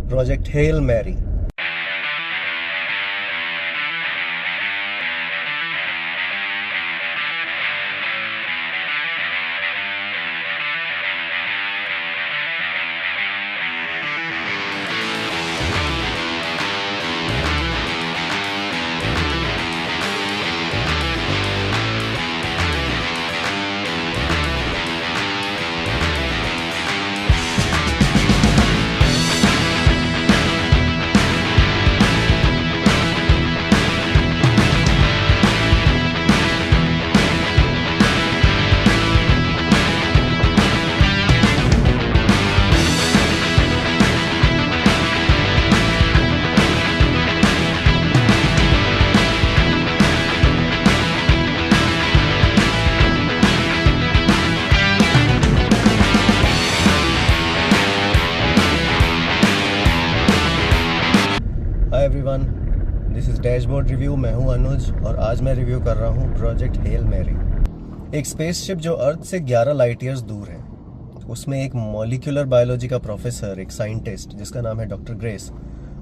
Project Hail Mary. Hi everyone, this is dashboard review. मैं हूं अनुज और आज मैं रिव्यू कर रहा हूं प्रोजेक्ट हेल मैरी। एक स्पेसशिप जो अर्थ से 11 लाइट ईयर्स दूर है, उसमें एक मॉलिक्यूलर बायोलॉजी का प्रोफेसर, एक साइंटिस्ट जिसका नाम है डॉक्टर ग्रेस,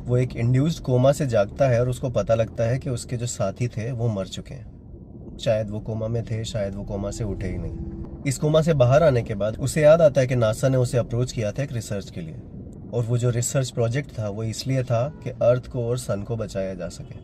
वो एक इंड्यूस्ड कोमा से जागता है और उसको पता लगता है कि उसके जो साथी थे वो मर चुके हैं। शायद वो कोमा में थे, शायद वो कोमा से उठे ही नहीं। इस कोमा से बाहर आने के बाद उसे याद आता है कि नासा ने उसे अप्रोच किया था एक रिसर्च के लिए, और वो जो रिसर्च प्रोजेक्ट था वो इसलिए था कि अर्थ को और सन को बचाया जा सके।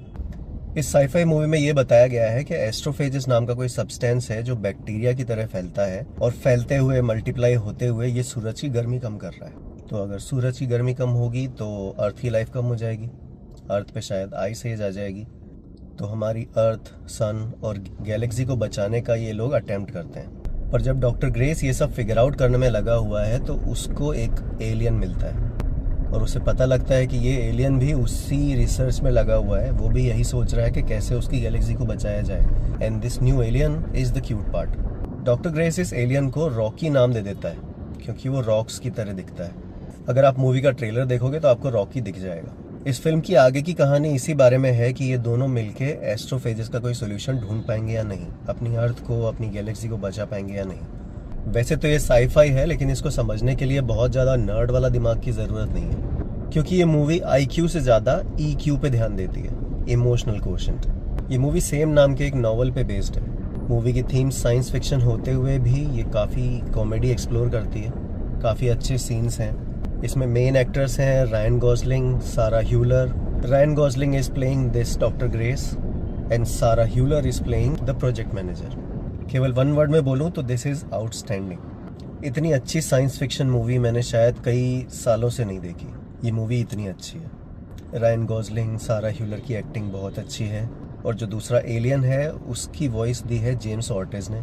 इस साईफाई मूवी में ये बताया गया है कि एस्ट्रोफेजिस नाम का कोई सब्सटेंस है जो बैक्टीरिया की तरह फैलता है, और फैलते हुए मल्टीप्लाई होते हुए ये सूरज की गर्मी कम कर रहा है। तो अगर सूरज की गर्मी कम होगी तो अर्थ की लाइफ कम हो जाएगी, अर्थ पे शायद आइस एज आ जाएगी। तो हमारी अर्थ, सन और गैलेक्सी को बचाने का ये लोग अटेम्प्ट करते हैं। पर जब डॉक्टर ग्रेस ये सब फिगर आउट करने में लगा हुआ है तो उसको एक एलियन मिलता है, और उसे पता लगता है कि ये एलियन भी उसी रिसर्च में लगा हुआ है। वो भी यही सोच रहा है कि कैसे उसकी गैलेक्सी को बचाया जाए। And this new alien is the cute part. Doctor grace इस एलियन को रॉकी नाम दे देता है क्योंकि वो रॉक्स की तरह दिखता है। अगर आप मूवी का ट्रेलर देखोगे तो आपको रॉकी दिख जाएगा। इस फिल्म की आगे की कहानी इसी बारे में है कि ये दोनों मिलके एस्ट्रोफेजिस का कोई सोल्यूशन ढूंढ पाएंगे या नहीं, अपनी अर्थ को, अपनी गैलेक्सी को बचा पाएंगे या नहीं। वैसे तो ये साईफाई है, लेकिन इसको समझने के लिए बहुत ज़्यादा नर्ड वाला दिमाग की ज़रूरत नहीं है, क्योंकि ये मूवी IQ से ज़्यादा EQ पे ध्यान देती है, इमोशनल कोशेंट। ये मूवी सेम नाम के एक नॉवल पे बेस्ड है। मूवी की थीम साइंस फिक्शन होते हुए भी ये काफ़ी कॉमेडी एक्सप्लोर करती है। काफ़ी अच्छे सीन्स हैं इसमें। मेन एक्टर्स हैं Ryan Gosling, Sandra Huller. Ryan Gosling is playing this doctor Grace and Sandra Huller is playing the project manager. केवल वन वर्ड में बोलूँ तो दिस इज़ आउटस्टैंडिंग। इतनी अच्छी साइंस फिक्शन मूवी मैंने शायद कई सालों से नहीं देखी। ये मूवी इतनी अच्छी है। रायन गॉसलिंग, सारा ह्यूलर की एक्टिंग बहुत अच्छी है, और जो दूसरा एलियन है उसकी वॉइस दी है जेम्स ऑर्टेज ने।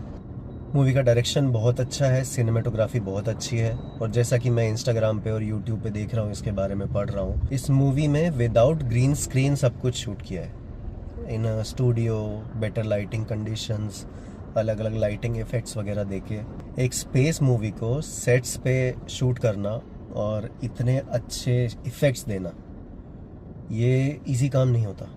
मूवी का डायरेक्शन बहुत अच्छा है, सिनेमेटोग्राफी बहुत अच्छी है, और जैसा कि मैं इंस्टाग्राम पे और यूट्यूब पे देख रहा हूँ, इसके बारे में पढ़ रहा हूँ, इस मूवी में विदाउट ग्रीन स्क्रीन सब कुछ शूट किया है in a studio, better lighting conditions, अलग अलग लाइटिंग इफेक्ट्स वगैरह देके। एक स्पेस मूवी को सेट्स पे शूट करना और इतने अच्छे इफेक्ट्स देना, ये इजी काम नहीं होता।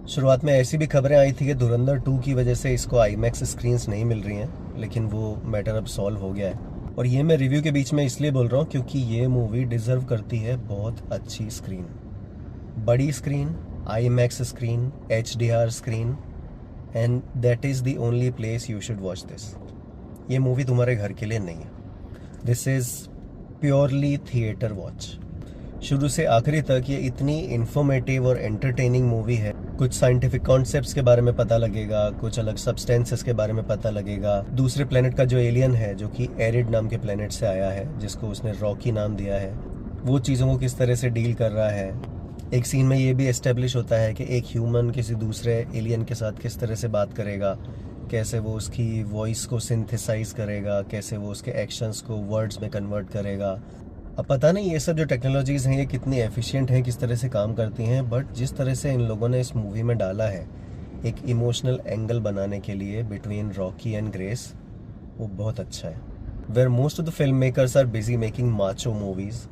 शुरुआत में ऐसी भी खबरें आई थी कि धुरंधर 2 की वजह से इसको IMAX स्क्रीन्स नहीं मिल रही हैं, लेकिन वो मैटर अब सॉल्व हो गया है। और ये मैं रिव्यू के बीच में इसलिए बोल रहा हूँ क्योंकि ये मूवी डिजर्व करती है बहुत अच्छी स्क्रीन, बड़ी screen, IMAX screen, HDR screen, and that is the only place you should watch this. ये मूवी तुम्हारे घर के लिए नहीं है, this is purely theatre watch. शुरू से आखिरी तक ये इतनी इंफॉर्मेटिव और एंटरटेनिंग मूवी है। कुछ साइंटिफिक कॉन्सेप्ट्स के बारे में पता लगेगा, कुछ अलग सब्सटेंसेस के बारे में पता लगेगा। दूसरे प्लेनेट का जो एलियन है, जो कि एरिड नाम के प्लेनेट से आया है, जिसको उसने रॉकी नाम दिया है, वो चीज़ों को किस तरह से डील कर रहा है। एक सीन में ये भी एस्टेब्लिश होता है कि एक ह्यूमन किसी दूसरे एलियन के साथ किस तरह से बात करेगा, कैसे वो उसकी वॉइस को सिंथेसाइज करेगा, कैसे वो उसके एक्शंस को वर्ड्स में कन्वर्ट करेगा। अब पता नहीं ये सब जो टेक्नोलॉजीज़ हैं ये कितनी एफिशिएंट हैं, किस तरह से काम करती हैं, बट जिस तरह से इन लोगों ने इस मूवी में डाला है एक इमोशनल एंगल बनाने के लिए बिटवीन रॉकी एंड ग्रेस, वो बहुत अच्छा है। Where most of the film makers are busy making macho movies,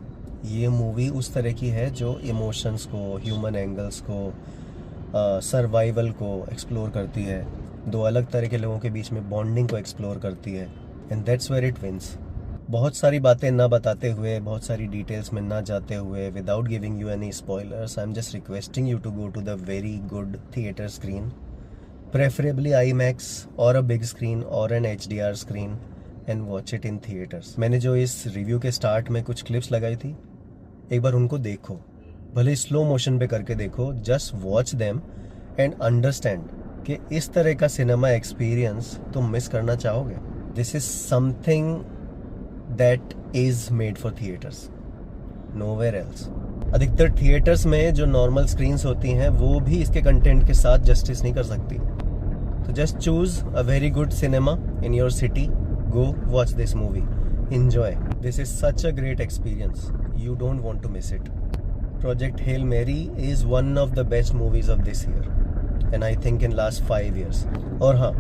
ये मूवी उस तरह की है जो इमोशंस को, ह्यूमन एंगल्स को, सर्वाइवल को एक्सप्लोर करती है, दो अलग तरह के लोगों के बीच में बॉन्डिंग को एक्सप्लोर करती है, and that's where it wins. बहुत सारी बातें ना बताते हुए, बहुत सारी डिटेल्स में ना जाते हुए, without giving you any spoilers, I am just requesting you to go to the very good theatre screen, preferably IMAX और अ बिग स्क्रीन और an HDR screen, and watch it in theatres. मैंने जो इस review के start में कुछ clips लगाई थी, एक बार उनको देखो, भले स्लो मोशन पे करके देखो, just watch them and understand कि इस तरह का सिनेमा एक्सपीरियंस तुम मिस करना चाहोगे। This is something that is made for theatres, nowhere else. अधिकतर थिएटर्स में जो नॉर्मल स्क्रीन्स होती हैं वो भी इसके कंटेंट के साथ जस्टिस नहीं कर सकती। तो just choose a very good cinema in your city, go watch this movie, enjoy. This is such a great experience, you don't want to miss it. Project Hail Mary is one of the best movies of this year and I think in last 5 years. और हाँ,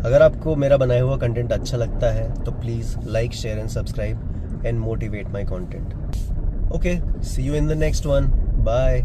अगर आपको मेरा बनाया हुआ content अच्छा लगता है तो please like, share and subscribe and motivate my content. Okay, see you in the next one, bye.